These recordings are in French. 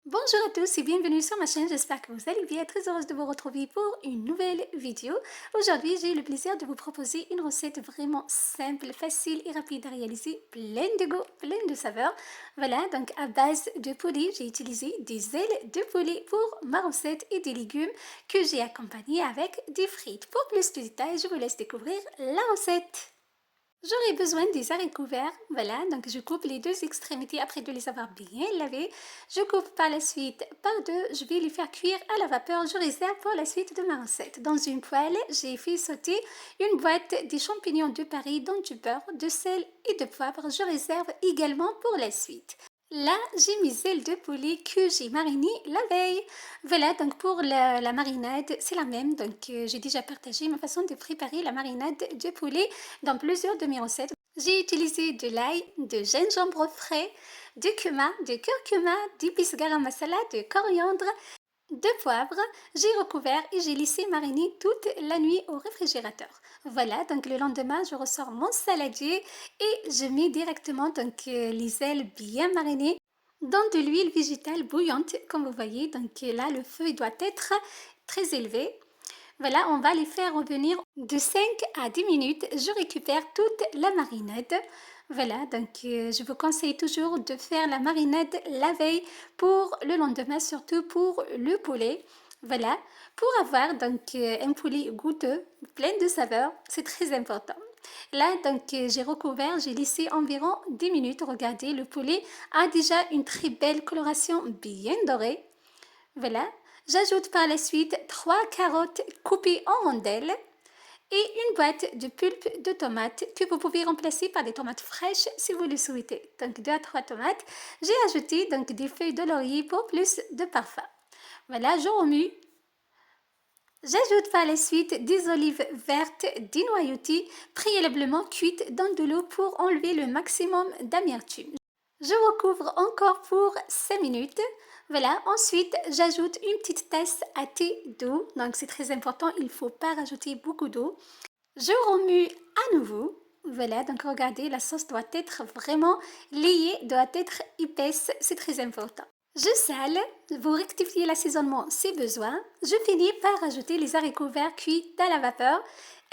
Bonjour à tous et bienvenue sur ma chaîne, j'espère que vous allez bien, très heureuse de vous retrouver pour une nouvelle vidéo. Aujourd'hui, j'ai eu le plaisir de vous proposer une recette vraiment simple, facile et rapide à réaliser, pleine de goût, pleine de saveurs. Voilà, donc à base de poulet, j'ai utilisé des ailes de poulet pour ma recette et des légumes que j'ai accompagnés avec des frites. Pour plus de détails, je vous laisse découvrir la recette. J'aurai besoin des haricots verts, voilà, donc je coupe les deux extrémités après de les avoir bien lavés. Je coupe par la suite par deux, je vais les faire cuire à la vapeur, je réserve pour la suite de ma recette. Dans une poêle, j'ai fait sauter une boîte des champignons de Paris dans du beurre, de sel et de poivre, je réserve également pour la suite. Là, j'ai mes ailes de poulet que j'ai marinées la veille. Voilà, donc pour la marinade, c'est la même. Donc, j'ai déjà partagé ma façon de préparer la marinade de poulet dans plusieurs de mes recettes. J'ai utilisé de l'ail, de gingembre frais, du cumin, de curcuma, d'épices garam masala, de coriandre, de poivre. J'ai recouvert et j'ai laissé mariner toute la nuit au réfrigérateur. Voilà, donc le lendemain, je ressors mon saladier et je mets directement les ailes bien marinées dans de l'huile végétale bouillante, comme vous voyez. Donc là, le feu doit être très élevé. Voilà, on va les faire revenir de 5 à 10 minutes. Je récupère toute la marinade. Voilà, donc je vous conseille toujours de faire la marinade la veille pour le lendemain, surtout pour le poulet. Voilà, pour avoir un poulet goûteux, plein de saveurs, c'est très important. Là, j'ai recouvert, j'ai laissé environ 10 minutes. Regardez, le poulet a déjà une très belle coloration bien dorée. Voilà, j'ajoute par la suite 3 carottes coupées en rondelles et une boîte de pulpe de tomates que vous pouvez remplacer par des tomates fraîches si vous le souhaitez. Donc 2 à 3 tomates. J'ai ajouté des feuilles de laurier pour plus de parfum. Voilà, je remue. J'ajoute par la suite des olives vertes dénoyautées préalablement cuites dans de l'eau pour enlever le maximum d'amertume. Je recouvre encore pour 5 minutes. Voilà, ensuite j'ajoute une petite tasse à thé d'eau. Donc c'est très important, il ne faut pas rajouter beaucoup d'eau. Je remue à nouveau. Voilà, donc regardez, la sauce doit être vraiment liée, doit être épaisse, c'est très important. Je sale, vous rectifiez l'assaisonnement si besoin. Je finis par ajouter les haricots verts cuits à la vapeur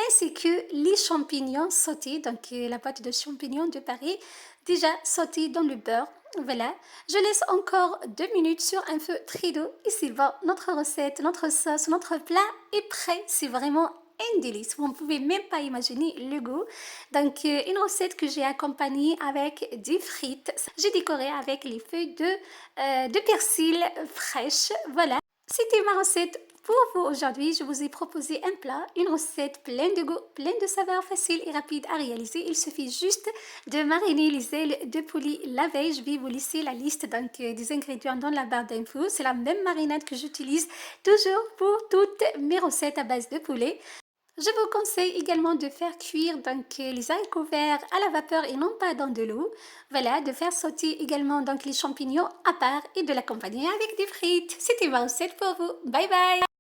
ainsi que les champignons sautés, donc la boîte de champignons de Paris déjà sautés dans le beurre. Voilà, je laisse encore 2 minutes sur un feu très doux et c'est bon, notre recette, notre sauce, notre plat est prêt. C'est vraiment un délice, vous ne pouvez même pas imaginer le goût. Donc une recette que j'ai accompagnée avec des frites. J'ai décoré avec les feuilles de persil fraîches. Voilà, c'était ma recette pour vous aujourd'hui. Je vous ai proposé un plat, une recette pleine de goût, pleine de saveurs, facile et rapide à réaliser. Il suffit juste de mariner les ailes de poulet la veille. Je vais vous laisser la liste des ingrédients dans la barre d'infos. C'est la même marinade que j'utilise toujours pour toutes mes recettes à base de poulet. Je vous conseille également de faire cuire les haricots verts à la vapeur et non pas dans de l'eau. Voilà, de faire sauter également les champignons à part et de l'accompagner avec des frites. C'était ma recette pour vous. Bye bye!